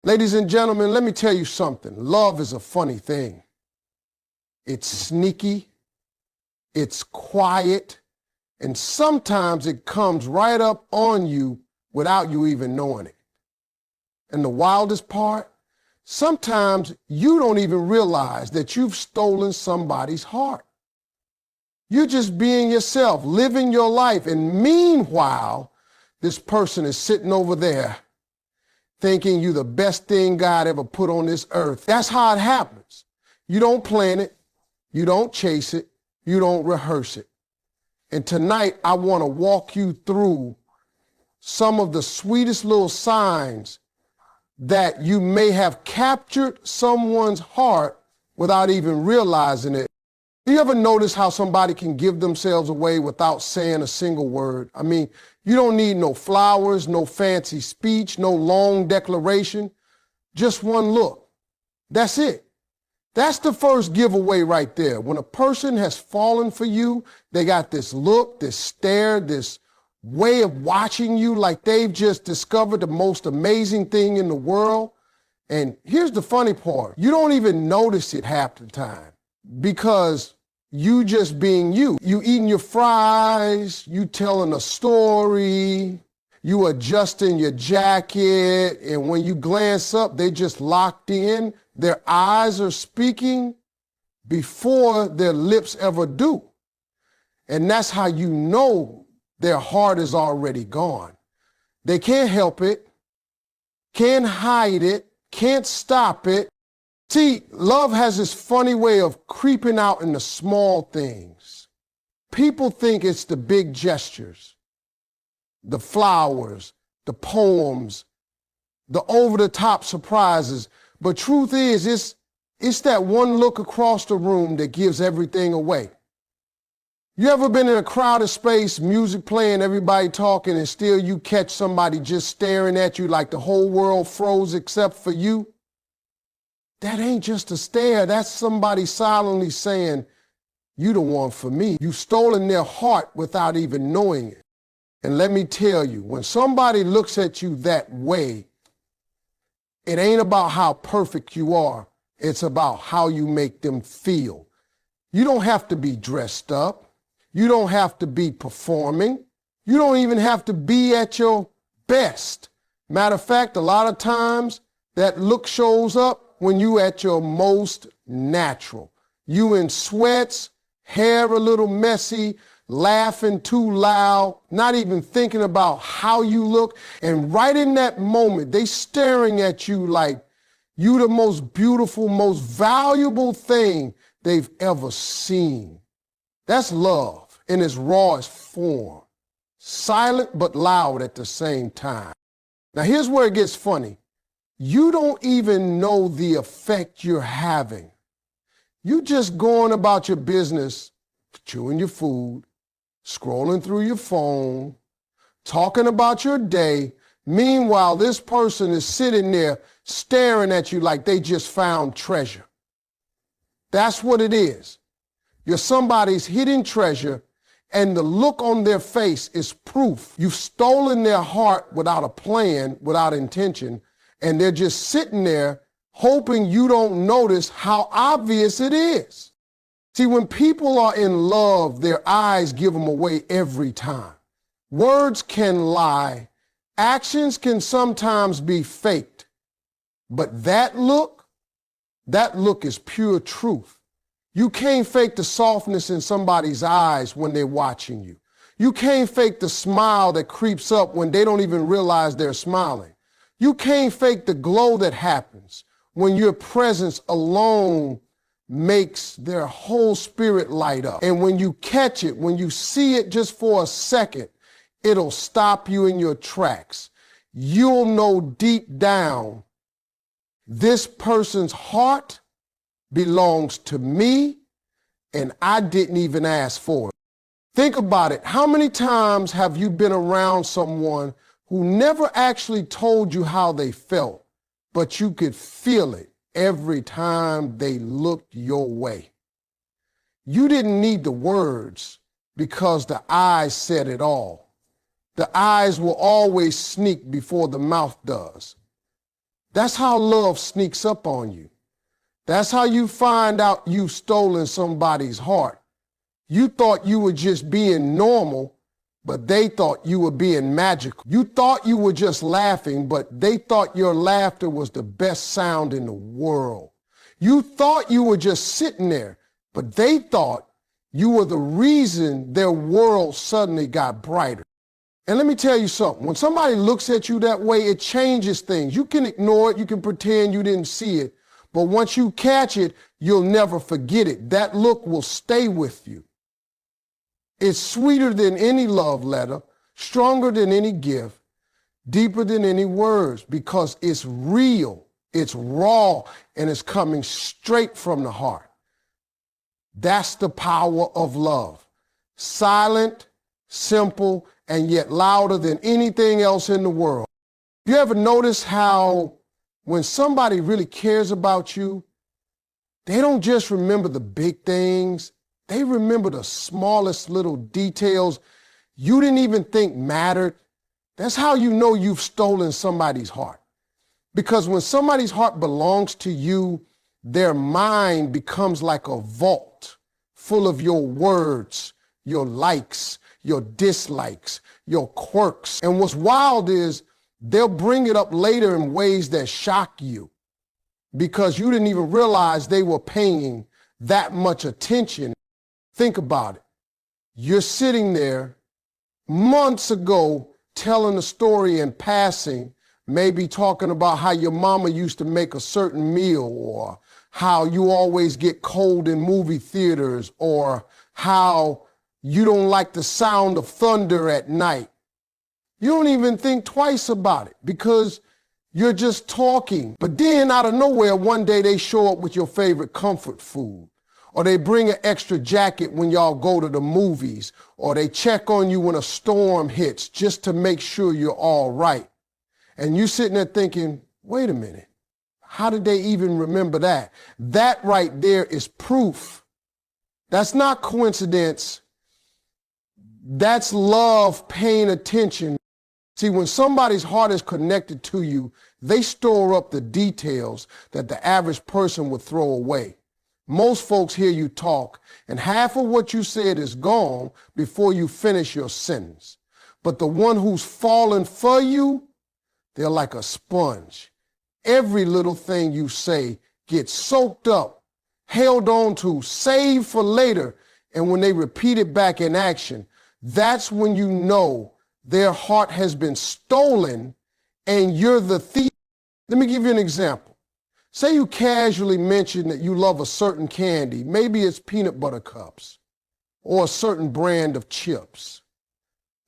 Ladies and gentlemen, let me tell you something. Love is a funny thing. It's sneaky, it's quiet, and sometimes it comes right up on you without you even knowing it. And the wildest part, sometimes you don't even realize that you've stolen somebody's heart. You're just being yourself, living your life, and meanwhile, this person is sitting over there thinking you're the best thing God ever put on this earth. That's how it happens. You don't plan it, you don't chase it, you don't rehearse it. And tonight, I want to walk you through some of the sweetest little signs that you may have captured someone's heart without even realizing it. Do you ever notice how somebody can give themselves away without saying a single word? I mean, you don't need no flowers, no fancy speech, no long declaration, just one look. That's it. That's the first giveaway right there. When a person has fallen for you, they got this look, this stare, this way of watching you like they've just discovered the most amazing thing in the world. And here's the funny part. You don't even notice it half the time because you just being you. You eating your fries, you telling a story, you adjusting your jacket, and when you glance up, they just locked in. Their eyes are speaking before their lips ever do. And that's how you know their heart is already gone. They can't help it, can't hide it, can't stop it. See, love has this funny way of creeping out in the small things. People think it's the big gestures, the flowers, the poems, the over-the-top surprises. But truth is, it's that one look across the room that gives everything away. You ever been in a crowded space, music playing, everybody talking, and still you catch somebody just staring at you like the whole world froze except for you? That ain't just a stare. That's somebody silently saying, you the one for me. You've stolen their heart without even knowing it. And let me tell you, when somebody looks at you that way, it ain't about how perfect you are. It's about how you make them feel. You don't have to be dressed up. You don't have to be performing. You don't even have to be at your best. Matter of fact, a lot of times that look shows up when you at your most natural. You in sweats, hair a little messy, laughing too loud, not even thinking about how you look. And right in that moment, they staring at you like you the most beautiful, most valuable thing they've ever seen. That's love in its rawest form. Silent but loud at the same time. Now here's where it gets funny. You don't even know the effect you're having. You just going about your business, chewing your food, scrolling through your phone, talking about your day. Meanwhile, this person is sitting there staring at you like they just found treasure. That's what it is. You're somebody's hidden treasure, and the look on their face is proof. You've stolen their heart without a plan, without intention, and they're just sitting there hoping you don't notice how obvious it is. See, when people are in love, their eyes give them away every time. Words can lie. Actions can sometimes be faked. But that look is pure truth. You can't fake the softness in somebody's eyes when they're watching you. You can't fake the smile that creeps up when they don't even realize they're smiling. You can't fake the glow that happens when your presence alone makes their whole spirit light up. And when you catch it, when you see it just for a second, it'll stop you in your tracks. You'll know deep down, this person's heart belongs to me, and I didn't even ask for it. Think about it. How many times have you been around someone who never actually told you how they felt, but you could feel it every time they looked your way? You didn't need the words because the eyes said it all. The eyes will always sneak before the mouth does. That's how love sneaks up on you. That's how you find out you've stolen somebody's heart. You thought you were just being normal, but they thought you were being magical. You thought you were just laughing, but they thought your laughter was the best sound in the world. You thought you were just sitting there, but they thought you were the reason their world suddenly got brighter. And let me tell you something. When somebody looks at you that way, it changes things. You can ignore it. You can pretend you didn't see it. But once you catch it, you'll never forget it. That look will stay with you. It's sweeter than any love letter, stronger than any gift, deeper than any words, because it's real, it's raw, and it's coming straight from the heart. That's the power of love. Silent, simple, and yet louder than anything else in the world. You ever notice how when somebody really cares about you, they don't just remember the big things, they remember the smallest little details you didn't even think mattered. That's how you know you've stolen somebody's heart. Because when somebody's heart belongs to you, their mind becomes like a vault full of your words, your likes, your dislikes, your quirks. And what's wild is they'll bring it up later in ways that shock you because you didn't even realize they were paying that much attention. Think about it. You're sitting there months ago telling a story in passing, maybe talking about how your mama used to make a certain meal, or how you always get cold in movie theaters, or how you don't like the sound of thunder at night. You don't even think twice about it because you're just talking. But then out of nowhere, one day they show up with your favorite comfort food, or they bring an extra jacket when y'all go to the movies, or they check on you when a storm hits just to make sure you're all right. And you sitting there thinking, wait a minute, how did they even remember that? That right there is proof. That's not coincidence. That's love paying attention. See, when somebody's heart is connected to you, they store up the details that the average person would throw away. Most folks hear you talk, and half of what you said is gone before you finish your sentence. But the one who's fallen for you, they're like a sponge. Every little thing you say gets soaked up, held on to, saved for later, and when they repeat it back in action, that's when you know their heart has been stolen and you're the thief. Let me give you an example. Say you casually mention that you love a certain candy. Maybe it's peanut butter cups or a certain brand of chips.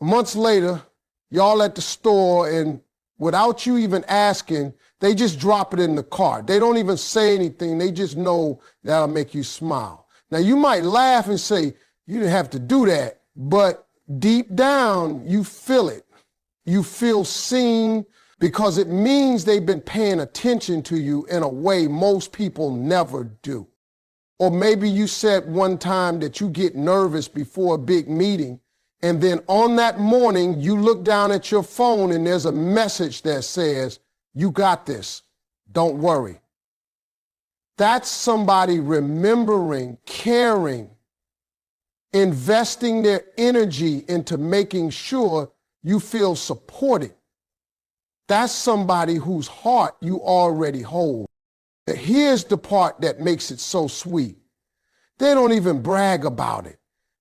Months later, y'all at the store, and without you even asking, they just drop it in the cart. They don't even say anything. They just know that'll make you smile. Now, you might laugh and say, you didn't have to do that, but deep down, you feel it. You feel seen, because it means they've been paying attention to you in a way most people never do. Or maybe you said one time that you get nervous before a big meeting, and then on that morning, you look down at your phone and there's a message that says, you got this, don't worry. That's somebody remembering, caring, investing their energy into making sure you feel supported. That's somebody whose heart you already hold. Here's the part that makes it so sweet. They don't even brag about it.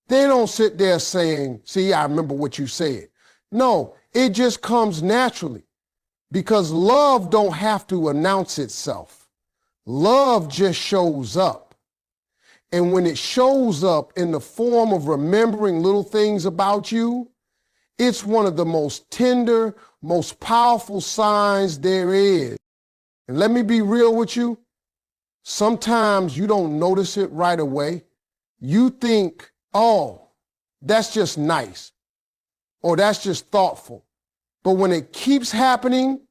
They don't sit there saying, see, I remember what you said. No, it just comes naturally, because love don't have to announce itself. Love just shows up. And when it shows up in the form of remembering little things about you, it's one of the most tender, most powerful signs there is. And let me be real with you. Sometimes you don't notice it right away. You think, oh, that's just nice, or that's just thoughtful. But when it keeps happening,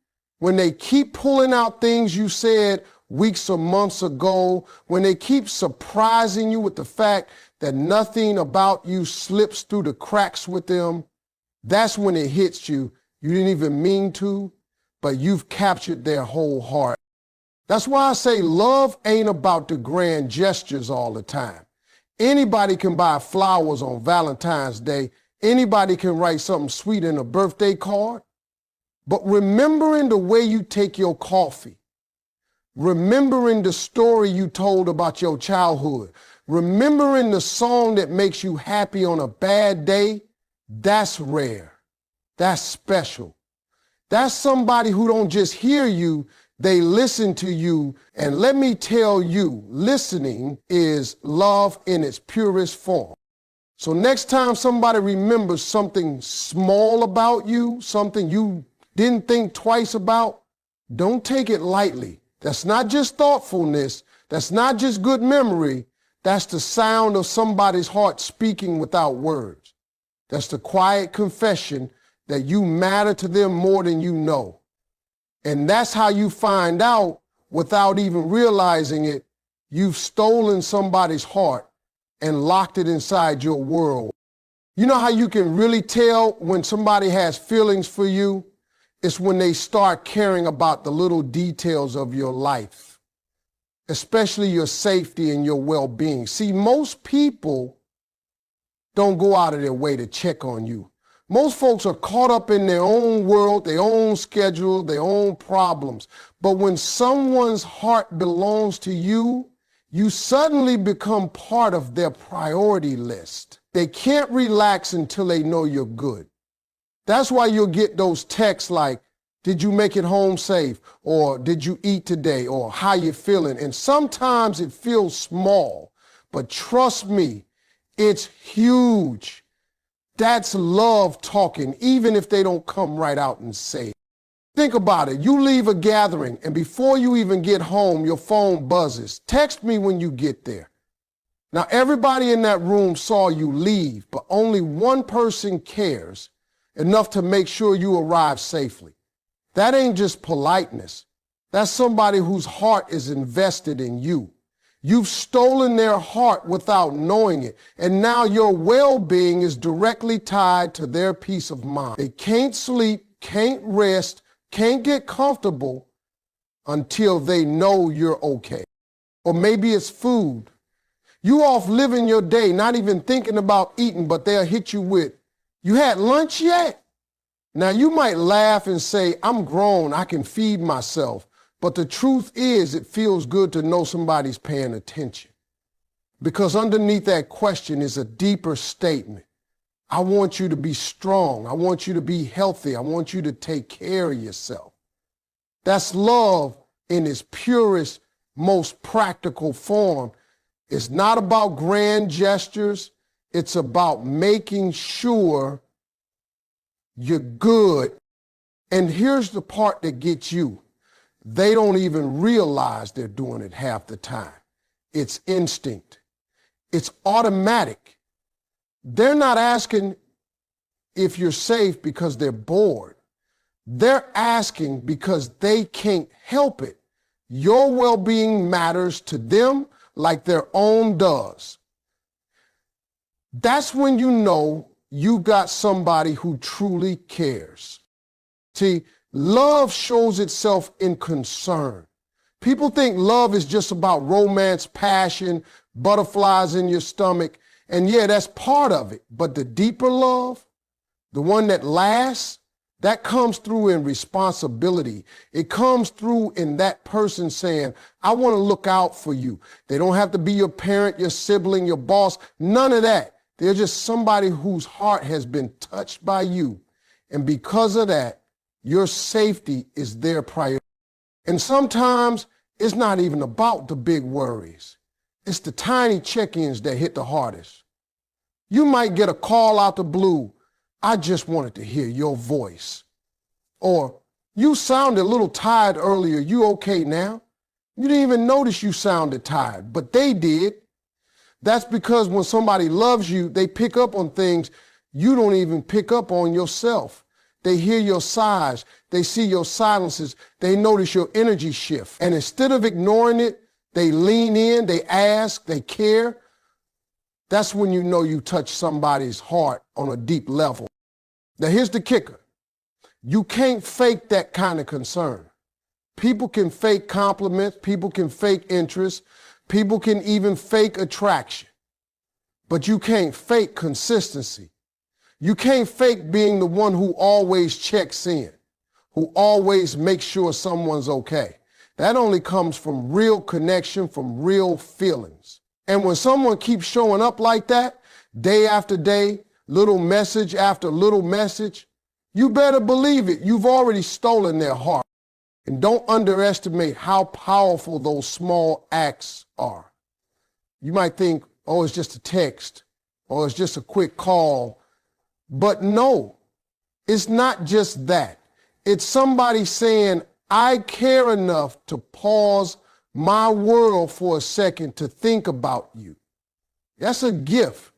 when they keep pulling out things you said weeks or months ago, when they keep surprising you with the fact that nothing about you slips through the cracks with them, that's when it hits you. You didn't even mean to, but you've captured their whole heart. That's why I say love ain't about the grand gestures all the time. Anybody can buy flowers on Valentine's Day. Anybody can write something sweet in a birthday card. But remembering the way you take your coffee, remembering the story you told about your childhood, remembering the song that makes you happy on a bad day, that's rare. That's special. That's somebody who don't just hear you, they listen to you. And let me tell you, listening is love in its purest form. So next time somebody remembers something small about you, something you didn't think twice about, don't take it lightly. That's not just thoughtfulness. That's not just good memory. That's the sound of somebody's heart speaking without words. That's the quiet confession that you matter to them more than you know. And that's how you find out, without even realizing it, you've stolen somebody's heart and locked it inside your world. You know how you can really tell when somebody has feelings for you? It's when they start caring about the little details of your life, especially your safety and your well-being. See, most people don't go out of their way to check on you. Most folks are caught up in their own world, their own schedule, their own problems. But when someone's heart belongs to you, you suddenly become part of their priority list. They can't relax until they know you're good. That's why you'll get those texts like, did you make it home safe? Or did you eat today? Or how you feeling? And sometimes it feels small, but trust me, it's huge. That's love talking, even if they don't come right out and say it. Think about it. You leave a gathering, and before you even get home, your phone buzzes. Text me when you get there. Now, everybody in that room saw you leave, but only one person cares enough to make sure you arrive safely. That ain't just politeness. That's somebody whose heart is invested in you. You've stolen their heart without knowing it, and now your well-being is directly tied to their peace of mind. They can't sleep, can't rest, can't get comfortable until they know you're okay. Or maybe it's food. You off living your day, not even thinking about eating, but they'll hit you with, you had lunch yet? Now you might laugh and say, I'm grown, I can feed myself. But the truth is, it feels good to know somebody's paying attention. Because underneath that question is a deeper statement. I want you to be strong. I want you to be healthy. I want you to take care of yourself. That's love in its purest, most practical form. It's not about grand gestures. It's about making sure you're good. And here's the part that gets you. They don't even realize they're doing it half the time. It's instinct. It's automatic. They're not asking if you're safe because they're bored. They're asking because they can't help it. Your well-being matters to them like their own does. That's when you know you got somebody who truly cares. See, love shows itself in concern. People think love is just about romance, passion, butterflies in your stomach. And yeah, that's part of it. But the deeper love, the one that lasts, that comes through in responsibility. It comes through in that person saying, I want to look out for you. They don't have to be your parent, your sibling, your boss, none of that. They're just somebody whose heart has been touched by you. And because of that, your safety is their priority. And sometimes it's not even about the big worries. It's the tiny check-ins that hit the hardest. You might get a call out the blue. I just wanted to hear your voice. Or, you sounded a little tired earlier. You okay now? You didn't even notice you sounded tired, but they did. That's because when somebody loves you, they pick up on things you don't even pick up on yourself. They hear your sighs. They see your silences. They notice your energy shift. And instead of ignoring it, they lean in, they ask, they care. That's when you know you touch somebody's heart on a deep level. Now here's the kicker. You can't fake that kind of concern. People can fake compliments, people can fake interest, people can even fake attraction. But you can't fake consistency. You can't fake being the one who always checks in, who always makes sure someone's okay. That only comes from real connection, from real feelings. And when someone keeps showing up like that, day after day, little message after little message, you better believe it. You've already stolen their heart. And don't underestimate how powerful those small acts are. You might think, oh, it's just a text, or it's just a quick call. But no, it's not just that. It's somebody saying, I care enough to pause my world for a second to think about you. That's a gift.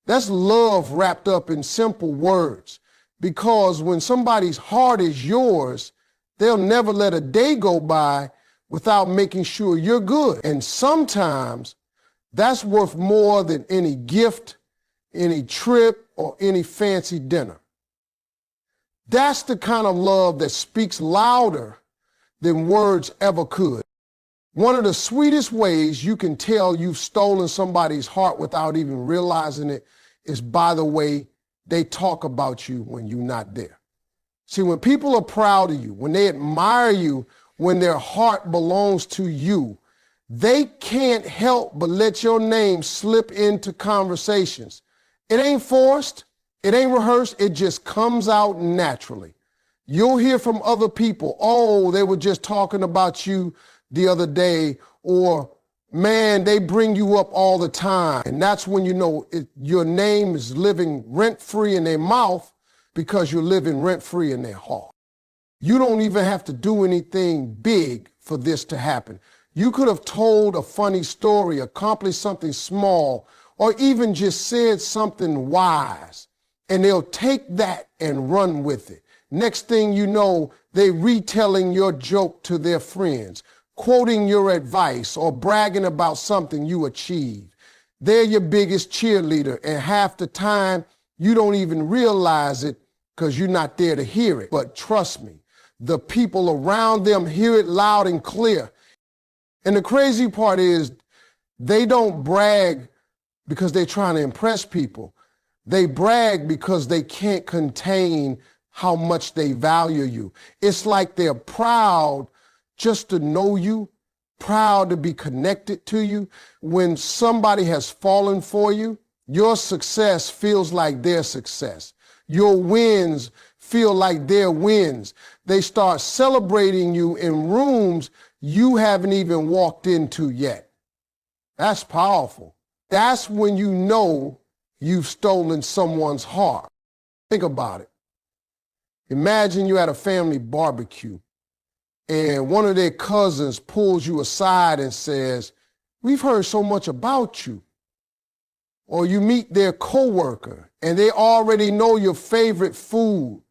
That's love wrapped up in simple words. Because when somebody's heart is yours, they'll never let a day go by without making sure you're good. And sometimes that's worth more than any gift, any trip, or any fancy dinner. That's the kind of love that speaks louder than words ever could. One of the sweetest ways you can tell you've stolen somebody's heart without even realizing it is by the way they talk about you when you're not there. See, when people are proud of you, when they admire you, when their heart belongs to you, they can't help but let your name slip into conversations. It ain't forced, it ain't rehearsed, it just comes out naturally. You'll hear from other people, oh, they were just talking about you the other day, or man, they bring you up all the time. And that's when you know your name is living rent-free in their mouth because you're living rent-free in their heart. You don't even have to do anything big for this to happen. You could have told a funny story, accomplished something small, or even just said something wise, and they'll take that and run with it. Next thing you know, they're retelling your joke to their friends, quoting your advice, or bragging about something you achieved. They're your biggest cheerleader, and half the time you don't even realize it because you're not there to hear it. But trust me, the people around them hear it loud and clear. And the crazy part is they don't brag because they're trying to impress people. They brag because they can't contain how much they value you. It's like they're proud just to know you, proud to be connected to you. When somebody has fallen for you, your success feels like their success. Your wins feel like their wins. They start celebrating you in rooms you haven't even walked into yet. That's powerful. That's when you know you've stolen someone's heart. Think about it. Imagine you're at a family barbecue and one of their cousins pulls you aside and says, we've heard so much about you. Or you meet their coworker and they already know your favorite food,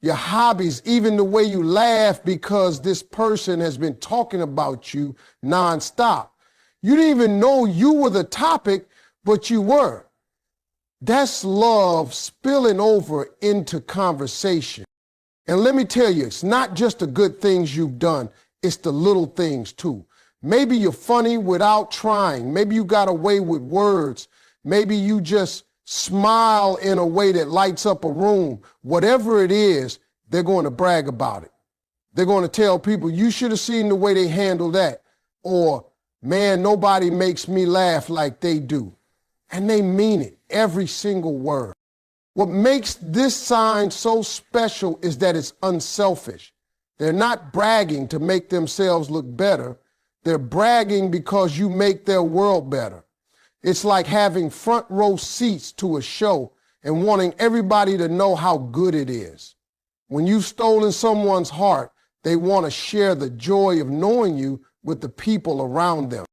your hobbies, even the way you laugh because this person has been talking about you nonstop. You didn't even know you were the topic, but you were. That's love spilling over into conversation. And let me tell you, it's not just the good things you've done, it's the little things too. Maybe you're funny without trying. Maybe you got away with words. Maybe you just smile in a way that lights up a room. Whatever it is, they're going to brag about it. They're going to tell people, you should have seen the way they handle that. Or, man, nobody makes me laugh like they do. And they mean it, every single word. What makes this sign so special is that it's unselfish. They're not bragging to make themselves look better. They're bragging because you make their world better. It's like having front row seats to a show and wanting everybody to know how good it is. When you've stolen someone's heart, they want to share the joy of knowing you with the people around them.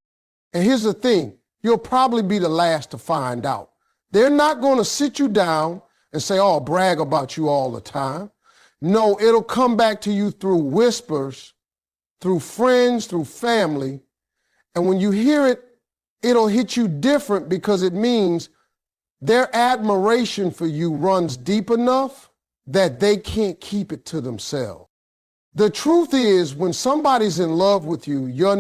And here's the thing, you'll probably be the last to find out. They're not going to sit you down and say, oh, brag about you all the time. No, it'll come back to you through whispers, through friends, through family. And when you hear it, it'll hit you different because it means their admiration for you runs deep enough that they can't keep it to themselves. The truth is, when somebody's in love with you, you're